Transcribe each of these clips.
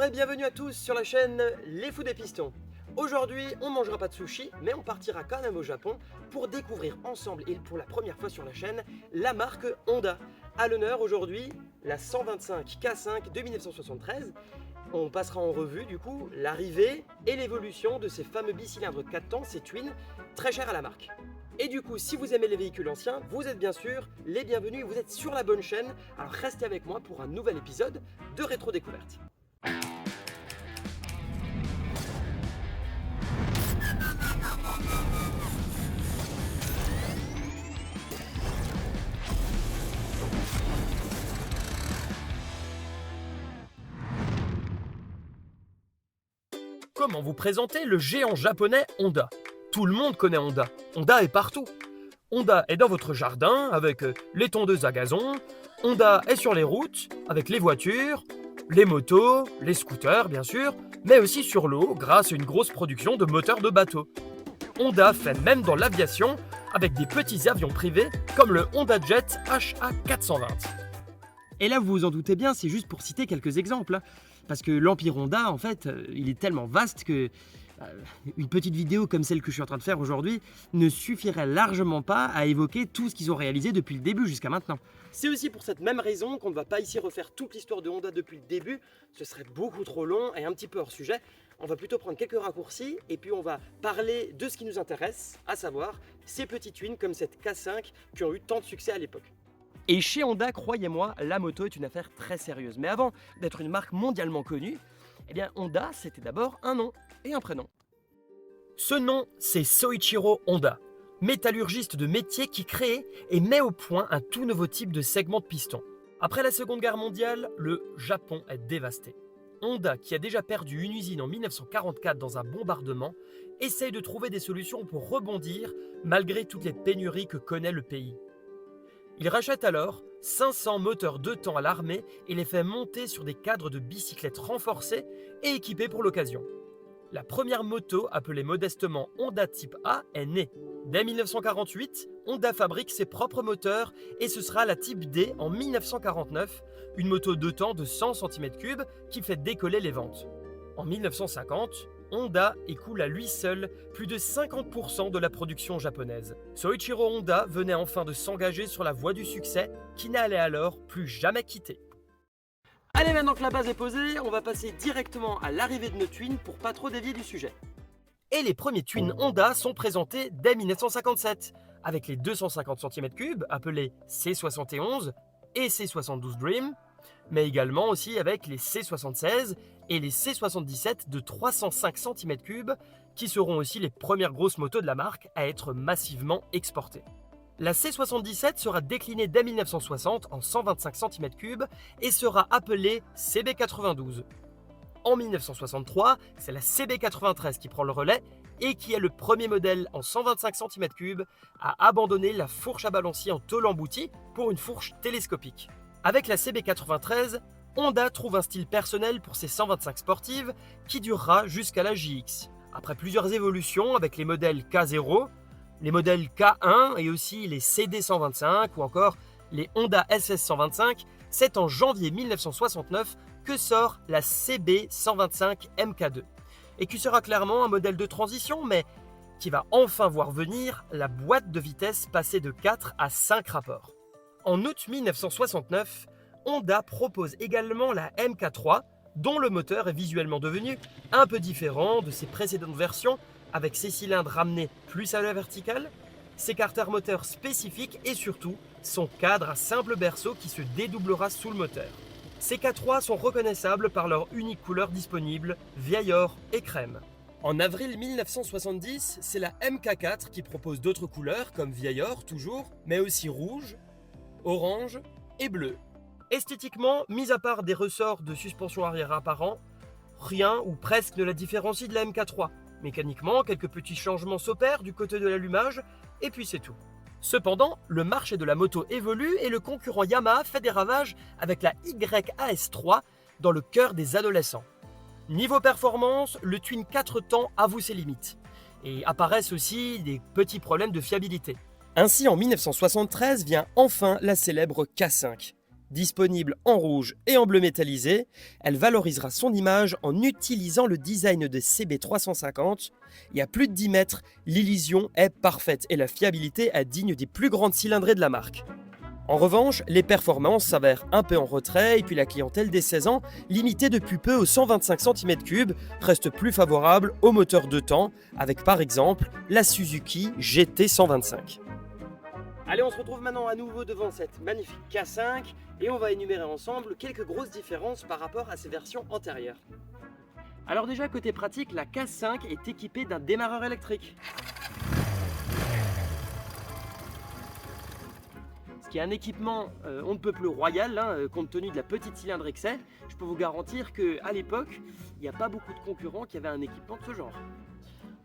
et bienvenue à tous sur la chaîne Les Fous des Pistons. Aujourd'hui, on ne mangera pas de sushi, mais on partira quand même au Japon pour découvrir ensemble et pour la première fois sur la chaîne la marque Honda. À l'honneur aujourd'hui, la 125 K5 de 1973. On passera en revue du coup l'arrivée et l'évolution de ces fameux bicylindres 4 temps, ces twins, très chers à la marque. Et du coup, si vous aimez les véhicules anciens, vous êtes bien sûr les bienvenus, vous êtes sur la bonne chaîne. Alors restez avec moi pour un nouvel épisode de Rétro Découverte. Comment vous présenter le géant japonais Honda? Tout le monde connaît Honda. Honda est partout. Honda est dans votre jardin avec les tondeuses à gazon. Honda est sur les routes avec les voitures, les motos, les scooters bien sûr, mais aussi sur l'eau grâce à une grosse production de moteurs de bateaux. Honda fait même dans l'aviation avec des petits avions privés comme le Honda Jet HA420. Et là, vous vous en doutez bien, c'est juste pour citer quelques exemples. Parce que l'Empire Honda, en fait, il est tellement vaste que une petite vidéo comme celle que je suis en train de faire aujourd'hui ne suffirait largement pas à évoquer tout ce qu'ils ont réalisé depuis le début jusqu'à maintenant. C'est aussi pour cette même raison qu'on ne va pas ici refaire toute l'histoire de Honda depuis le début. Ce serait beaucoup trop long et un petit peu hors sujet. On va plutôt prendre quelques raccourcis et puis on va parler de ce qui nous intéresse, à savoir ces petits twins comme cette K5 qui ont eu tant de succès à l'époque. Et chez Honda, croyez-moi, la moto est une affaire très sérieuse. Mais avant d'être une marque mondialement connue, eh bien Honda, c'était d'abord un nom et un prénom. Ce nom, c'est Soichiro Honda, métallurgiste de métier qui crée et met au point un tout nouveau type de segment de piston. Après la Seconde Guerre mondiale, le Japon est dévasté. Honda, qui a déjà perdu une usine en 1944 dans un bombardement, essaye de trouver des solutions pour rebondir malgré toutes les pénuries que connaît le pays. Il rachète alors 500 moteurs 2 temps à l'armée et les fait monter sur des cadres de bicyclettes renforcés et équipés pour l'occasion. La première moto, appelée modestement Honda Type A, est née. Dès 1948, Honda fabrique ses propres moteurs et ce sera la Type D en 1949, une moto 2 temps de 100 cm3 qui fait décoller les ventes. En 1950, Honda écoule à lui seul plus de 50% de la production japonaise. Soichiro Honda venait enfin de s'engager sur la voie du succès qui n'allait alors plus jamais quitter. Allez, maintenant que la base est posée, on va passer directement à l'arrivée de nos twins pour pas trop dévier du sujet. Et les premiers twins Honda sont présentés dès 1957 avec les 250 cm3 appelés C71 et C72 Dream, mais également aussi avec les C76 et les C77 de 305 cm3 qui seront aussi les premières grosses motos de la marque à être massivement exportées. La C77 sera déclinée dès 1960 en 125 cm3 et sera appelée CB92. En 1963, c'est la CB93 qui prend le relais et qui est le premier modèle en 125 cm3 à abandonner la fourche à balancier en tôle emboutie pour une fourche télescopique. Avec la CB93, Honda trouve un style personnel pour ses 125 sportives qui durera jusqu'à la JX. Après plusieurs évolutions avec les modèles K0, les modèles K1 et aussi les CD125 ou encore les Honda SS125, c'est en janvier 1969 que sort la CB125 MK2 et qui sera clairement un modèle de transition mais qui va enfin voir venir la boîte de vitesse passer de 4 à 5 rapports. En août 1969, Honda propose également la MK3, dont le moteur est visuellement devenu un peu différent de ses précédentes versions, avec ses cylindres ramenés plus à la verticale, ses carters moteurs spécifiques et surtout son cadre à simple berceau qui se dédoublera sous le moteur. Ces K3 sont reconnaissables par leur unique couleur disponible, vieil or et crème. En avril 1970, c'est la MK4 qui propose d'autres couleurs comme vieil or toujours, mais aussi rouge, orange et bleu. Esthétiquement, mis à part des ressorts de suspension arrière apparents, rien ou presque ne la différencie de la MK3. Mécaniquement, quelques petits changements s'opèrent du côté de l'allumage, et puis c'est tout. Cependant, le marché de la moto évolue et le concurrent Yamaha fait des ravages avec la YAS3 dans le cœur des adolescents. Niveau performance, le Twin 4 temps avoue ses limites. Et apparaissent aussi des petits problèmes de fiabilité. Ainsi, en 1973 vient enfin la célèbre K5. Disponible en rouge et en bleu métallisé, elle valorisera son image en utilisant le design de CB350. Et à plus de 10 mètres, l'illusion est parfaite et la fiabilité est digne des plus grandes cylindrées de la marque. En revanche, les performances s'avèrent un peu en retrait et puis la clientèle des 16 ans, limitée depuis peu aux 125 cm3, reste plus favorable aux moteurs 2 temps, avec par exemple la Suzuki GT125. Allez, on se retrouve maintenant à nouveau devant cette magnifique K5 et on va énumérer ensemble quelques grosses différences par rapport à ses versions antérieures. Alors déjà, côté pratique, la K5 est équipée d'un démarreur électrique. Ce qui est un équipement on ne peut plus royal, compte tenu de la petite cylindrée que c'est. Je peux vous garantir qu'à l'époque, il n'y a pas beaucoup de concurrents qui avaient un équipement de ce genre.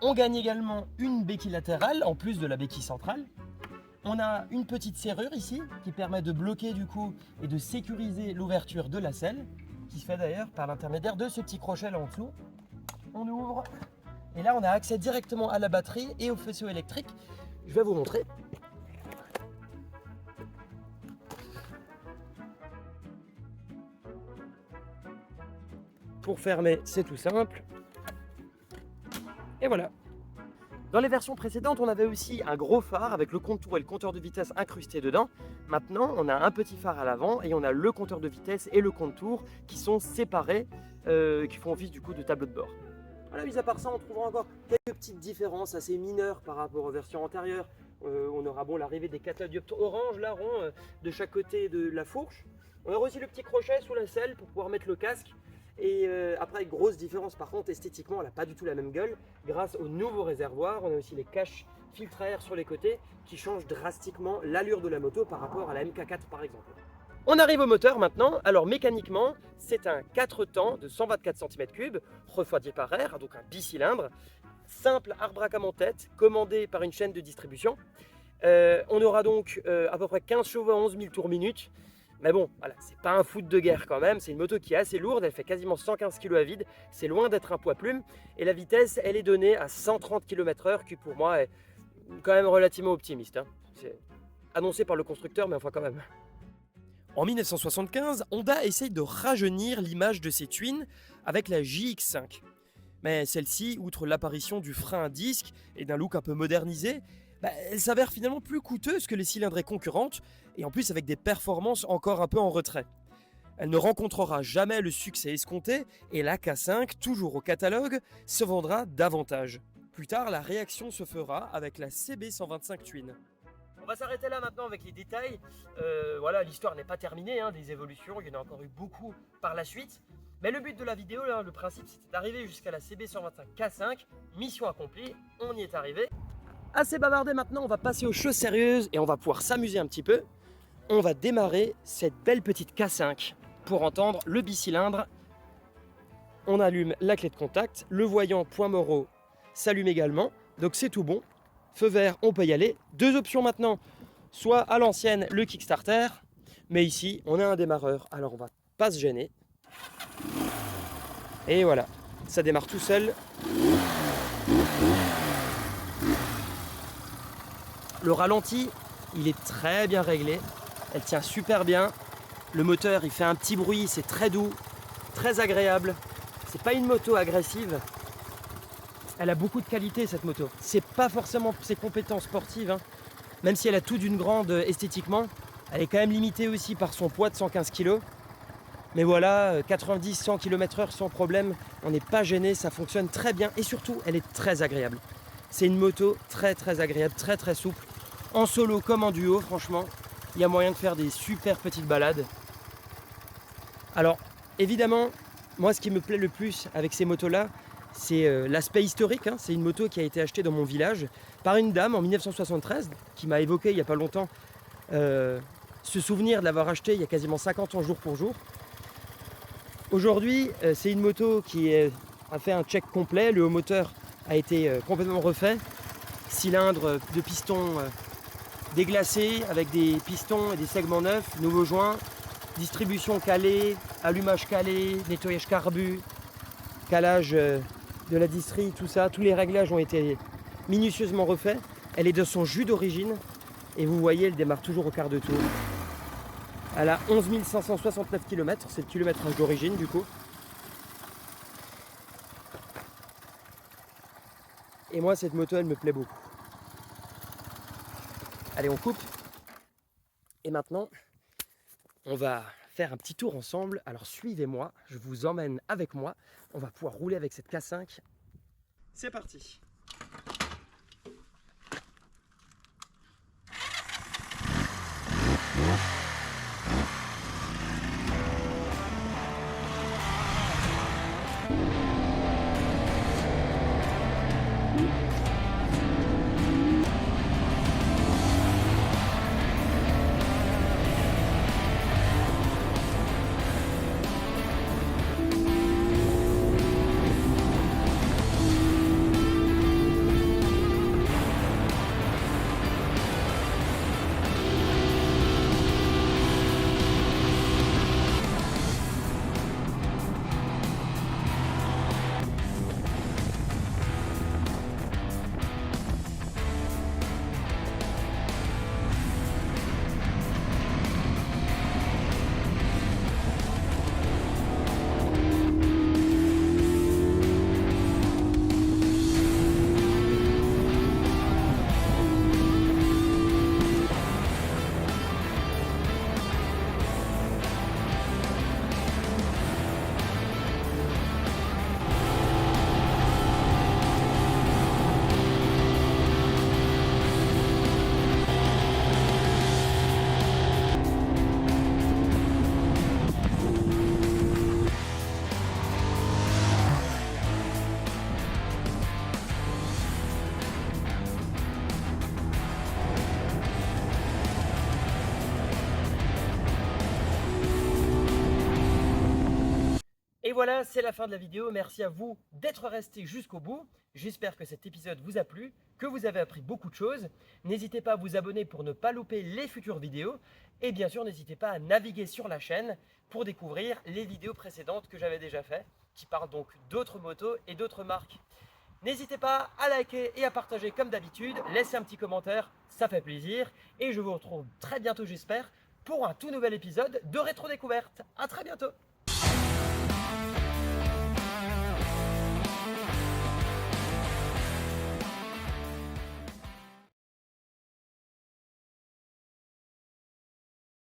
On gagne également une béquille latérale en plus de la béquille centrale. On a une petite serrure ici qui permet de bloquer du coup et de sécuriser l'ouverture de la selle, qui se fait d'ailleurs par l'intermédiaire de ce petit crochet là en dessous. On ouvre et là on a accès directement à la batterie et au faisceau électrique. Je vais vous montrer. Pour fermer, c'est tout simple. Et voilà. Dans les versions précédentes, on avait aussi un gros phare avec le compte-tour et le compteur de vitesse incrusté dedans. Maintenant, on a un petit phare à l'avant et on a le compteur de vitesse et le compte-tour qui sont séparés, qui font office du coup de tableau de bord. Voilà, mis à part ça, on trouvera encore quelques petites différences assez mineures par rapport aux versions antérieures. On aura l'arrivée des catadioptres orange, là, rond, de chaque côté de la fourche. On aura aussi le petit crochet sous la selle pour pouvoir mettre le casque. Et après, grosse différence par contre, esthétiquement, elle n'a pas du tout la même gueule. Grâce au nouveau réservoir, on a aussi les caches filtres à air sur les côtés qui changent drastiquement l'allure de la moto par rapport à la MK4 par exemple. On arrive au moteur maintenant. Alors mécaniquement, c'est un 4 temps de 124 cm3, refroidi par air, donc un bicylindre, simple arbre-à-cam en tête, commandé par une chaîne de distribution. On aura donc à peu près 15 chevaux à 11 000 tours minute. Mais bon, voilà, c'est pas un foot de guerre quand même, c'est une moto qui est assez lourde, elle fait quasiment 115 kg à vide, c'est loin d'être un poids plume, et la vitesse, elle est donnée à 130 km/h, qui pour moi est quand même relativement optimiste. C'est annoncé par le constructeur, mais enfin quand même. En 1975, Honda essaye de rajeunir l'image de ses twins avec la JX5. Mais celle-ci, outre l'apparition du frein à disque et d'un look un peu modernisé, elle s'avère finalement plus coûteuse que les cylindrées concurrentes et en plus avec des performances encore un peu en retrait. Elle ne rencontrera jamais le succès escompté et la K5, toujours au catalogue, se vendra davantage. Plus tard, la réaction se fera avec la CB125 Twin. On va s'arrêter là maintenant avec les détails. Voilà, l'histoire n'est pas terminée, des évolutions, il y en a encore eu beaucoup par la suite. Mais le but de la vidéo, là, le principe, c'était d'arriver jusqu'à la CB125 K5. Mission accomplie, on y est arrivé. Assez bavardé maintenant, on va passer aux choses sérieuses et on va pouvoir s'amuser un petit peu. On va démarrer cette belle petite K5 pour entendre le bicylindre. On allume la clé de contact, le voyant point Moraux s'allume également, donc c'est tout bon. Feu vert, on peut y aller. Deux options maintenant, soit à l'ancienne le Kickstarter, mais ici on a un démarreur, alors on va pas se gêner. Et voilà, ça démarre tout seul. Le ralenti, il est très bien réglé, elle tient super bien. Le moteur, il fait un petit bruit, c'est très doux, très agréable. C'est pas une moto agressive. Elle a beaucoup de qualité cette moto. C'est pas forcément ses compétences sportives, même si elle a tout d'une grande esthétiquement. Elle est quand même limitée aussi par son poids de 115 kg. Mais voilà, 90-100 km/h sans problème, on n'est pas gêné, ça fonctionne très bien et surtout, elle est très agréable. C'est une moto très agréable, très souple. En solo comme en duo, franchement, il y a moyen de faire des super petites balades. Alors, évidemment, moi ce qui me plaît le plus avec ces motos-là, c'est l'aspect historique. C'est une moto qui a été achetée dans mon village par une dame en 1973 qui m'a évoqué il n'y a pas longtemps ce souvenir de l'avoir achetée il y a quasiment 50 ans jour pour jour. Aujourd'hui, c'est une moto qui a fait un check complet. Le haut moteur a été complètement refait. Cylindre de piston déglacé avec des pistons et des segments neufs, nouveaux joints, distribution calée, allumage calé, nettoyage carbu, calage de la distrie, tout ça. Tous les réglages ont été minutieusement refaits. Elle est de son jus d'origine et vous voyez, elle démarre toujours au quart de tour. Elle a 11 569 km, c'est le kilométrage d'origine du coup. Et moi cette moto elle me plaît beaucoup. Allez on coupe. Et maintenant on va faire un petit tour ensemble. Alors suivez-moi, je vous emmène avec moi. On va pouvoir rouler avec cette K5. C'est parti. Et voilà, c'est la fin de la vidéo. Merci à vous d'être resté jusqu'au bout. J'espère que cet épisode vous a plu, que vous avez appris beaucoup de choses. N'hésitez pas à vous abonner pour ne pas louper les futures vidéos. Et bien sûr, n'hésitez pas à naviguer sur la chaîne pour découvrir les vidéos précédentes que j'avais déjà faites, qui parlent donc d'autres motos et d'autres marques. N'hésitez pas à liker et à partager comme d'habitude. Laissez un petit commentaire, ça fait plaisir. Et je vous retrouve très bientôt, j'espère, pour un tout nouvel épisode de Rétro Découverte. À très bientôt.